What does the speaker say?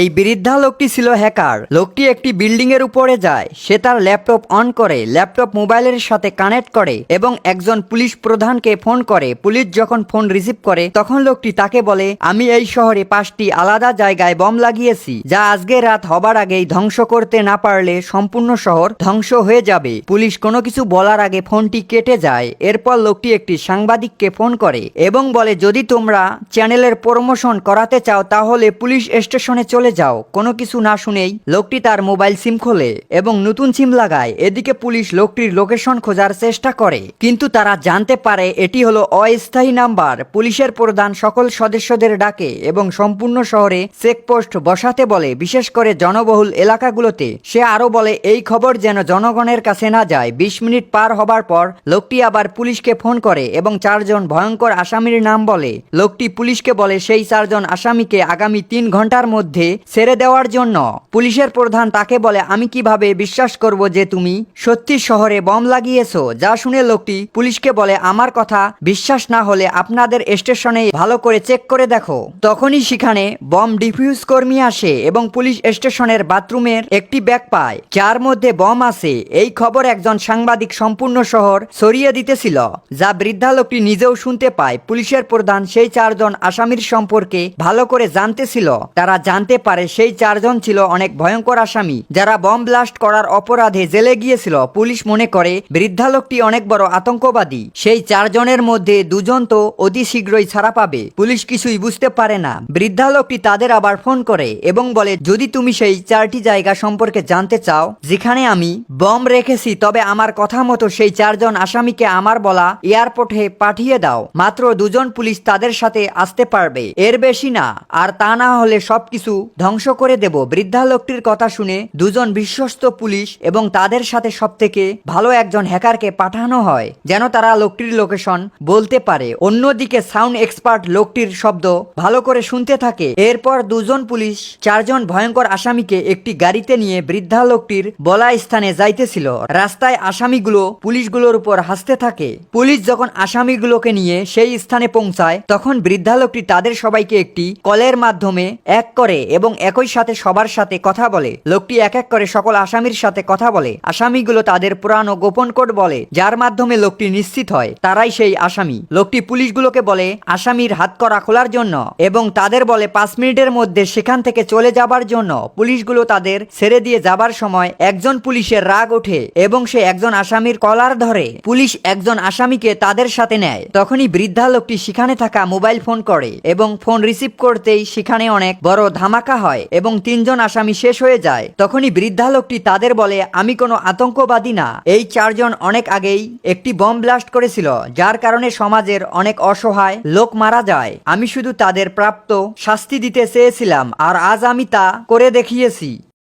এই বৃদ্ধা লোকটি ছিল হ্যাকার। লোকটি একটি বিল্ডিং এর উপরে যায়, সে তার ল্যাপটপ অন করে, ল্যাপটপ মোবাইলের সাথে কানেক্ট করে এবং একজন পুলিশ প্রধানকে ফোন করে। পুলিশ যখন ফোন রিসিভ করে তখন লোকটি তাকে বলে, আমি এই শহরে 5টি আলাদা জায়গায় বম লাগিয়েছি, যা আজকে রাত হবার আগেই ধ্বংস করতে না পারলে সম্পূর্ণ শহর ধ্বংস হয়ে যাবে। পুলিশ কোনো কিছু বলার আগে ফোনটি কেটে যায়। এরপর লোকটি একটি সাংবাদিককে ফোন করে এবং বলে, যদি তোমরা চ্যানেলের প্রমোশন করাতে চাও তাহলে পুলিশ স্টেশনে চলে যাও। কোনো কিছু না শুনেই লোকটি তার মোবাইল সিম খোলে এবং নতুন সিম লাগায়। এদিকে পুলিশ লোকটির লোকেশন খোঁজার চেষ্টা করে, কিন্তু তারা জানতে পারে এটি হলো অস্থায়ী নাম্বার। পুলিশের প্রধান সকল সদস্যদের ডাকে এবং সম্পূর্ণ শহরে চেকপোস্ট বসাতে বলে, বিশেষ করে জনবহুল এলাকাগুলোতে। সে আরো বলে এই খবর যেন জনগণের কাছে না যায়। 20 মিনিট পার হবার পর লোকটি আবার পুলিশকে ফোন করে এবং 4 জন ভয়ঙ্কর আসামির নাম বলে। লোকটি পুলিশকে বলে সেই 4 জন আসামিকে আগামী 3 ঘন্টার মধ্যে ছেড়ে দেওয়ার জন্য। পুলিশের প্রধান তাকে বলে, আমি কিভাবে বিশ্বাস করব যে তুমি সত্যি শহরে বম লাগিয়েছো? যা শুনে লোকটি পুলিশকে বলে, আমার কথা বিশ্বাস না হলে আপনাদের স্টেশনে ভালো করে চেক করে দেখো। তখনই সেখানে বম ডিফিউজ কর্মী আসে এবং পুলিশ স্টেশনের বাথরুমের একটি ব্যাগ পায় যার মধ্যে বম আছে। এই খবর একজন সাংবাদিক সম্পূর্ণ শহর ছড়িয়ে দিতেছিল, যা বৃদ্ধা লোকটি নিজেও শুনতে পায়। পুলিশের প্রধান সেই 4 জন আসামির সম্পর্কে ভালো করে জানতেছিল। তারা জানতে পারে সেই 4 জন ছিল অনেক ভয়ঙ্কর আসামি, যারা বম ব্লাস্ট করার অপরাধে জেলে গিয়েছিল। পুলিশ মনে করে বৃদ্ধা লোকটি অনেক বড় আতঙ্কবাদী। সেই 4 জনের মধ্যে 2 জন তো অতি শীঘ্রই ছাড়া পাবে। পুলিশ কিছুই বুঝতে পারে না। বৃদ্ধা লোকটি তাদের আবার ফোন করে এবং বলে, যদি তুমি সেই 4টি জায়গা সম্পর্কে জানতে চাও যেখানে আমি বম রেখেছি, তবে আমার কথা মতো সেই 4 জন আসামিকে আমার বলা এয়ারপোর্টে পাঠিয়ে দাও। মাত্র 2 জন পুলিশ তাদের সাথে আসতে পারবে, এর বেশি না। আর তা না হলে সবকিছু ধ্বংস করে দেব। বৃদ্ধা লোকটির কথা শুনে 2 জন বিশ্বস্ত পুলিশ এবং তাদের সাথে সবথেকে ভালো একজন হ্যাকারকে পাঠানো হয়, যেন তারা লোকটির লোকেশন বলতে পারে। অন্যদিকে সাউন্ড এক্সপার্ট লোকটির শব্দ ভালো করে শুনতে থাকে। এরপর 2 জন পুলিশ 4 জন ভয়ঙ্কর আসামিকে একটি গাড়িতে নিয়ে বৃদ্ধা লোকটির বলা স্থানে যাইতেছিল। রাস্তায় আসামিগুলো পুলিশগুলোর উপর হাসতে থাকে। পুলিশ যখন আসামিগুলোকে নিয়ে সেই স্থানে পৌঁছায় তখন বৃদ্ধা লোকটি তাদের সবাইকে একটি কলের মাধ্যমে এক করে এবং একই সাথে সবার সাথে কথা বলে। লোকটি এক এক করে সকল আসামির সাথে কথা বলে। আসামিগুলো তাদের পুরানো গোপন কোড বলে, যার মাধ্যমে লোকটি নিশ্চিত হয় তারাই সেই আসামি। লোকটি পুলিশগুলোকে বলে আসামির হাতকড়া খোলার জন্য এবং তাদের বলে 5 মিনিটের মধ্যে সেখান থেকে চলে যাবার জন্য। পুলিশগুলো তাদের ছেড়ে দিয়ে যাবার সময় একজন পুলিশের রাগ ওঠে এবং সে একজন আসামির কলার ধরে। পুলিশ একজন আসামিকে তাদের সাথে নেয়। তখনই বৃদ্ধা লোকটি সেখানে থাকা মোবাইল ফোন করে এবং ফোন রিসিভ করতেই সেখানে অনেক বড় ধামাকা হয় এবং 3 জন আসামি শেষ হয়ে যায়। তখনই বৃদ্ধা লোকটি তাদের বলে, আমি কোনো আতঙ্কবাদী না। এই 4 জন অনেক আগেই একটি বম ব্লাস্ট করেছিল, যার কারণে সমাজের অনেক অসহায় লোক মারা যায়। আমি শুধু তাদের প্রাপ্ত শাস্তি দিতে চেয়েছিলাম আর আজ আমি তা করে দেখিয়েছি।